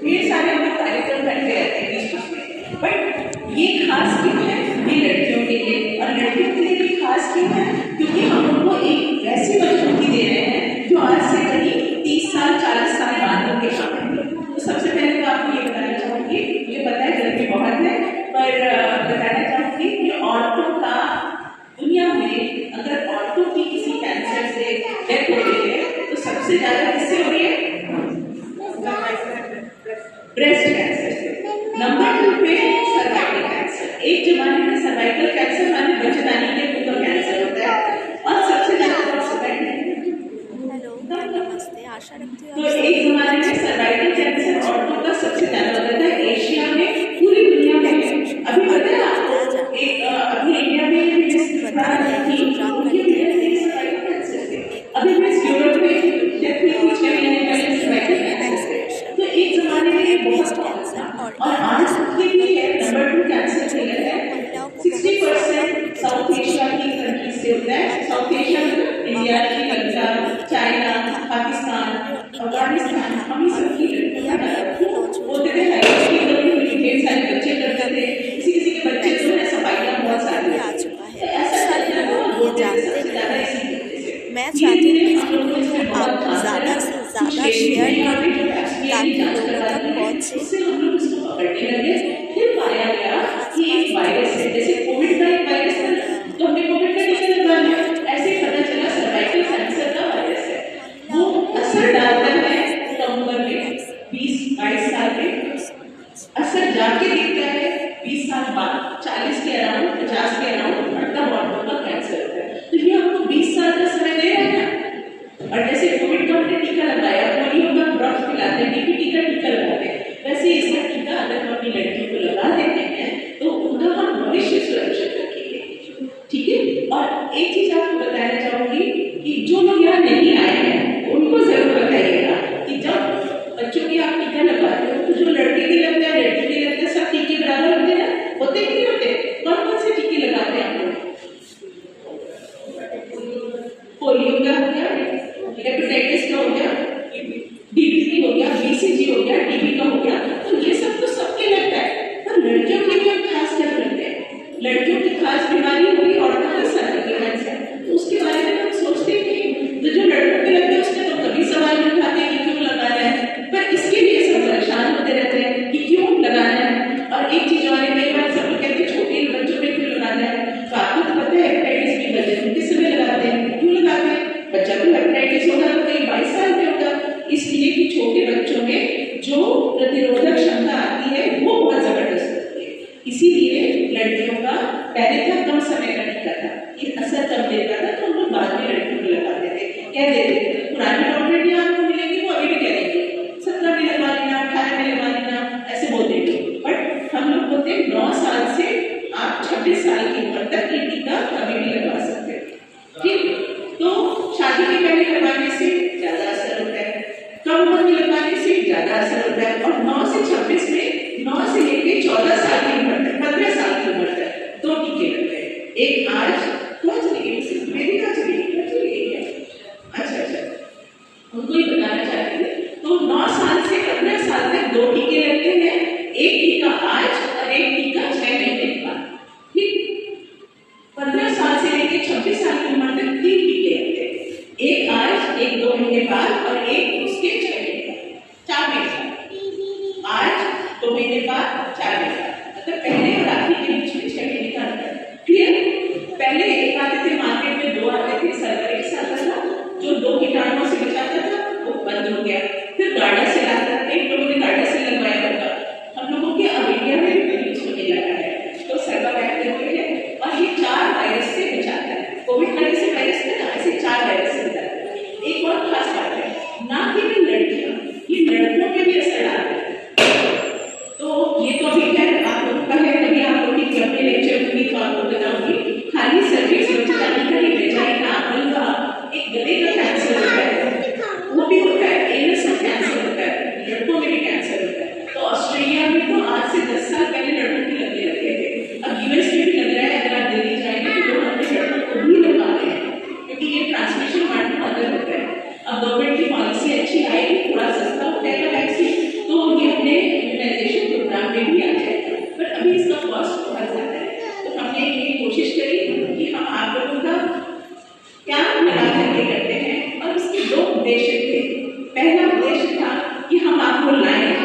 ढेर सारे हम लोग कार्यक्रम करते रहते हैं बीच में, बट ये खास क्यों है? ये लड़कियों के लिए, और लड़कियों के लिए भी खास क्यों है? क्योंकि हम उनको एक ऐसी मजबूती दे रहे हैं जो आज से करीब 30 साल 40 साल बाद होंगे काम है। तो सबसे पहले तो आपको ये बताना चाहूँगी, मुझे पता है गर्मी बहुत है, पर बताना चाहूँगी कि औरतों का दुनिया में अगर औरतों की किसी कैंसर से डेथ हो रही है तो सबसे ज्यादा किससे हो रही है? ब्रेस्ट कैंसर से। नंबर 2 पे सर्वाइकल कैंसर। एक जमाने में सर्वाइकल कैंसर माने बच्चेदानी के मुंह का कैंसर होता है, और सबसे ज्यादा नमस्ते, आशा रखती हूँ। तो एक जमाने में सर्वाइकल कैंसर औरतों का सबसे ज्यादा होता था एशिया में, पूरी दुनिया में। अभी पता है आपको, अभी इंडिया में अभी मैं यूरोप में जब भी कुछ महीने पहले सर्वाइकल कैंसर, तो एक जमाने में ये बहुत और आज के लिए नंबर 2 कैंसर किलर है। 60% साउथ एशिया की कंट्रीज से होता है। साउथ एशिया में इंडिया, श्रीलंका, चाइना, पाकिस्तान, अफगानिस्तान, हम सब की होते थे। ढेर सारे बच्चे करते थे, किसी किसी के बच्चे जो है सफाइयाँ बहुत सारी आ चुका है। ऐसा लोग ये जानते हैं। मैं चाहती हूँ कि इस वीडियो को आप ज़्यादा से ज़्यादा शेयर करें ताकि लोगों तक पहुँचे। फिर पाया गया कि एक वायरस है, जैसे कोविड का एक वायरस है, तो हमने कोविड का टीका लगवाया, ऐसे पता चला सर्वाइकल कैंसर का वायरस है। वो असर डालता है कम उम्र में 20-22 साल में, असर जाके दिखता है 20 साल बाद, 40 के अराउंड, 50 के अराउंड तब औरतों का कैंसर होता है। तो ये हमको 20 साल का समय दे रहे हैं। और जैसे कोविड का हमने टीका लगाया, पोलियो का ड्रॉप्स पिलाते हैं, टीका लगाते हैं, वैसे इसका टीका अगर हम अपनी लड़कियों को लगा देते हैं तो उनका हम भविष्य सुरक्षित रखेंगे। ठीक है। और एक चीज आपको बताना चाहूंगी कि जो लोग यहाँ नहीं आए हैं उनको जरूर बताइएगा कि जब बच्चों की आप टीका लगाते हो तो जो लड़के की लगता है, लड़की की लगता है, सब टीके बराबर होते हैं, होते कि नहीं होते? कौन कौन से टीके लगाते हैं आप लोग? पोलियो का हो गया, हेपेटाइटिस का हो गया, डीपीटी हो गया, बीसीजी हो गया, टीबी का हो गया, तो ये सब तो सबके लगता है, पर लड़कियों के लिए खास क्या करते हैं? लड़कियों की खास बीमारी हुई औरतों का सर्वाइकल कैंसर, तो उसके बारे में हम सोचते हैं। तो जो लड़कों के लगता है उसने तो कभी सवाल नहीं उठाते कि क्यों लगाना है, पर इसके लिए सब परेशान होते रहते हैं कि क्यों लगाना है। और एक चीज और है, कई बार सब लोग कहते हैं छोटे बच्चों में क्यों लगाना है, तो आपको तो पता है हेपेटाइटिस बी बच्चे किस समय लगाते हैं, क्यों लगाते हैं? बच्चा को हेपेटाइटिस होगा तो कहीं 22 साल में होगा, इसलिए कि छोटे बच्चों में जो प्रतिरोधक क्षमता आती है वो बहुत जबरदस्त होती है। इसीलिए लड़कियों का पहले था कम समय का टीका था, ये असर कम देता था, तो हम लोग बाद में लड़कियों को लगाते थे, कह देते थे। पुरानी डॉक्टर आपको मिलेंगे वो अभी भी कह देंगे 17 में लगवा लेना, 18 में लगवा लेना, ऐसे बोलते थे। बट हम लोग बोलते 9 साल से आप 26 साल की उम्र तक ये टीका कभी भी लगवा सकते हैं। ठीक, तो शादी के पहले लगवाने से ज्यादा असर होता है, कम उम्र में लगवाने से ज्यादा असर होता है, और 9 से 26 में 9 से लेकर 14 साल की उम्र तक, 15 साल की उम्र तक 2 टीके लगते हैं। एक आज कहाँ चली गई, मेरी कहाँ चली गई? अच्छा, उनको ही बताना चाहती थी। तो 9 साल से 15 साल तक 2 टीके लगते हैं, एक टीका आज और एक टीका 6 महीने के बाद। ठीक, 15 साल से लेकर 26 साल की उम्र तक 3 टीके लगते हैं, एक आज, एक 2 महीने बाद और एक उसके 6 महीने बाद, 4 महीने। आज 2 महीने बाद 4 महीने बाद, मतलब पहले और आखिरी के बीच में 6 महीने का अंतर। क्लियर? पहले एक आते थे मार्केट में, 2 आते थे, सर्वरिक्स आता था जो 2 कीटाणुओं से बचाता था, वो बंद हो गया। फिर गार्डासिल आता था, एक लोगों ने गार्डासिल लगवाया होगा, हम लोगों के अब इंडिया में भी यूज होने लगा है, तो सर्वाइकल है, और ये 4 वायरस से बचाता है। कोविड का जैसे वायरस है ना, ऐसे 4 वायरस से बचाता है। एक और खास बात है, ना केवल लड़कियां, ये लड़कों पे भी असर डालता है। तो ये वो लाइन